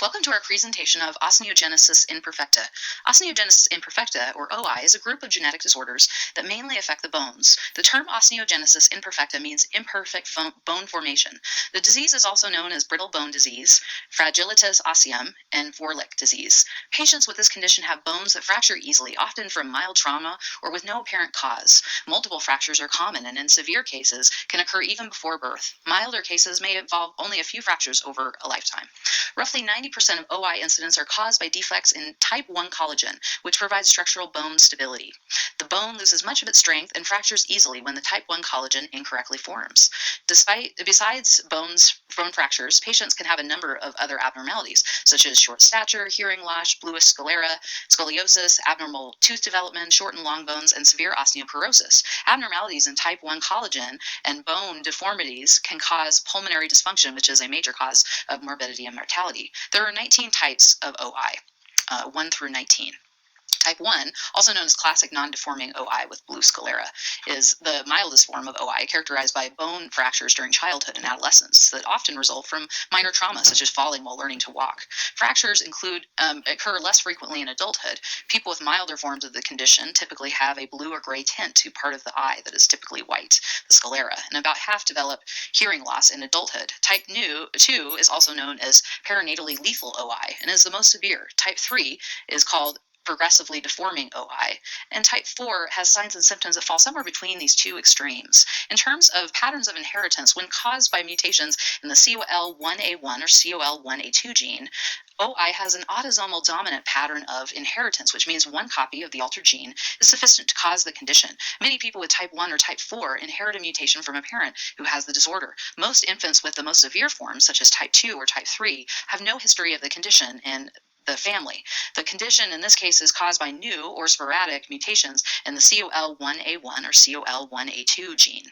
Welcome to our presentation of Osteogenesis Imperfecta. Osteogenesis Imperfecta, or OI, is a group of genetic disorders that mainly affect the bones. The term Osteogenesis Imperfecta means imperfect bone formation. The disease is also known as brittle bone disease, fragilitas osseum, and Vorlich disease. Patients with this condition have bones that fracture easily, often from mild trauma or with no apparent cause. Multiple fractures are common and in severe cases can occur even before birth. Milder cases may involve only a few fractures over a lifetime. Roughly 90% of OI incidents are caused by defects in type 1 collagen, which provides structural bone stability. The bone loses much of its strength and fractures easily when the type 1 collagen incorrectly forms. Besides bone fractures, patients can have a number of other abnormalities, such as short stature, hearing loss, Lewis sclera, scoliosis, abnormal tooth development, short and long bones, and severe osteoporosis. Abnormalities in type 1 collagen and bone deformities can cause pulmonary dysfunction, which is a major cause of morbidity and mortality. There are 19 types of OI, 1 through 19. Type 1, also known as classic non-deforming OI with blue sclera, is the mildest form of OI, characterized by bone fractures during childhood and adolescence that often result from minor trauma, such as falling while learning to walk. Fractures occur less frequently in adulthood. People with milder forms of the condition typically have a blue or gray tint to part of the eye that is typically white, the sclera, and about half develop hearing loss in adulthood. Type 2 is also known as perinatally lethal OI and is the most severe. Type 3 is called progressively deforming OI, and type 4 has signs and symptoms that fall somewhere between these two extremes. In terms of patterns of inheritance, when caused by mutations in the COL1A1 or COL1A2 gene, OI has an autosomal dominant pattern of inheritance, which means one copy of the altered gene is sufficient to cause the condition. Many people with type 1 or type 4 inherit a mutation from a parent who has the disorder. Most infants with the most severe forms, such as type 2 or type 3, have no history of the condition in the family. The condition in this case is caused by new or sporadic mutations in the COL1A1 or COL1A2 gene.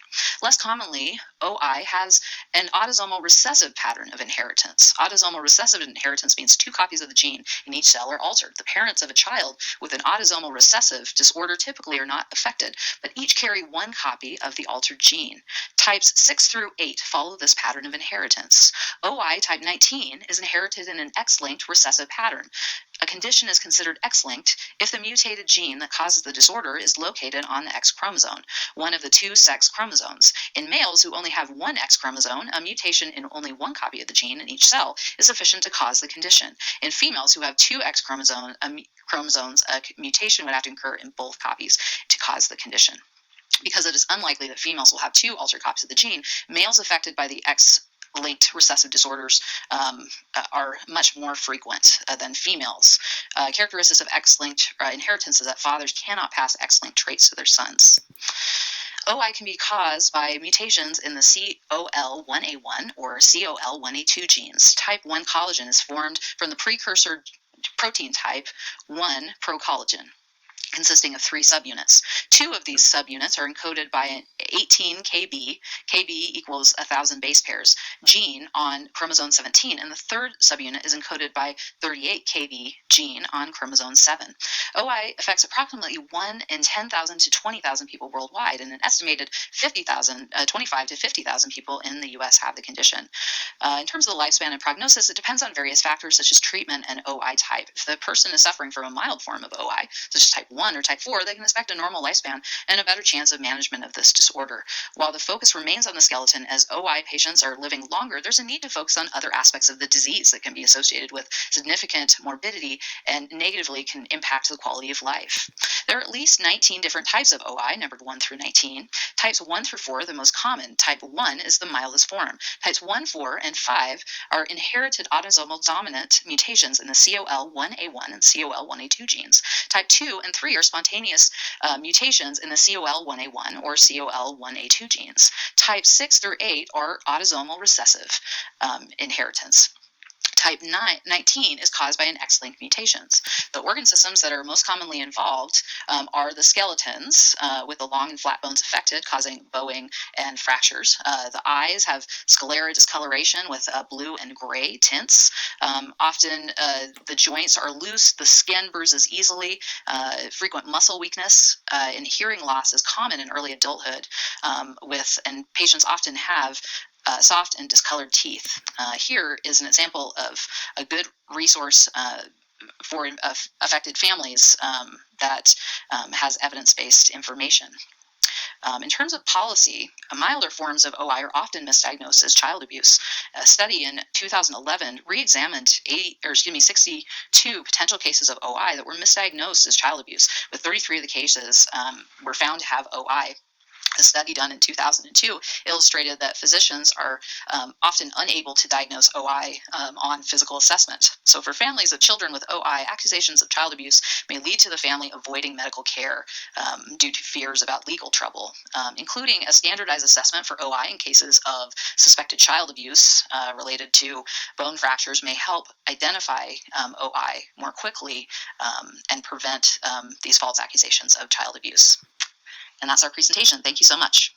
Less commonly, OI has an autosomal recessive pattern of inheritance. Autosomal recessive inheritance means two copies of the gene in each cell are altered. The parents of a child with an autosomal recessive disorder typically are not affected, but each carry one copy of the altered gene. Types 6 through 8 follow this pattern of inheritance. OI type 19 is inherited in an X-linked recessive pattern. A condition is considered X-linked if the mutated gene that causes the disorder is located on the X chromosome, one of the two sex chromosomes. In males who only have one X chromosome, a mutation in only one copy of the gene in each cell is sufficient to cause the condition. In females who have two X chromosomes, a mutation would have to occur in both copies to cause the condition. Because it is unlikely that females will have two altered copies of the gene, males affected by the X-linked recessive disorders are much more frequent than females. Characteristics of X-linked inheritance is that fathers cannot pass X-linked traits to their sons. OI can be caused by mutations in the COL1A1 or COL1A2 genes. Type 1 collagen is formed from the precursor protein type 1 procollagen, consisting of 3 subunits. 2 of these subunits are encoded by an 18 kb equals 1,000 base pairs, gene on chromosome 17, and the third subunit is encoded by 38 kb gene on chromosome 7. OI affects approximately 1 in 10,000 to 20,000 people worldwide, and an estimated 25 to 50,000 people in the U.S. have the condition. In terms of the lifespan and prognosis, it depends on various factors such as treatment and OI type. If the person is suffering from a mild form of OI, such as type 1 or type 4, they can expect a normal lifespan and a better chance of management of this disorder. While the focus remains on the skeleton as OI patients are living longer, there's a need to focus on other aspects of the disease that can be associated with significant morbidity and negatively can impact the quality of life. There are at least 19 different types of OI, numbered 1 through 19. Types 1 through 4 are the most common. Type 1 is the mildest form. Types 1, 4, and 5 are inherited autosomal dominant mutations in the COL1A1 and COL1A2 genes. Type 2 and 3 are spontaneous mutations in the COL1A1 or COL1A2 genes. Types 6 through 8 are autosomal recessive inheritance. Type 19 is caused by an X-linked mutations. The organ systems that are most commonly involved are the skeletons, with the long and flat bones affected, causing bowing and fractures. The eyes have sclera discoloration with blue and gray tints. Often the joints are loose, the skin bruises easily, frequent muscle weakness, and hearing loss is common in early adulthood, and patients often have soft and discolored teeth. Here is an example of a good resource for affected families that has evidence-based information. In terms of policy, milder forms of OI are often misdiagnosed as child abuse. A study in 2011 re-examined 62 potential cases of OI that were misdiagnosed as child abuse, with 33 of the cases were found to have OI. A study done in 2002 illustrated that physicians are often unable to diagnose OI on physical assessment. So for families of children with OI, accusations of child abuse may lead to the family avoiding medical care due to fears about legal trouble, including a standardized assessment for OI in cases of suspected child abuse related to bone fractures may help identify OI more quickly and prevent these false accusations of child abuse. And that's our presentation. Thank you so much.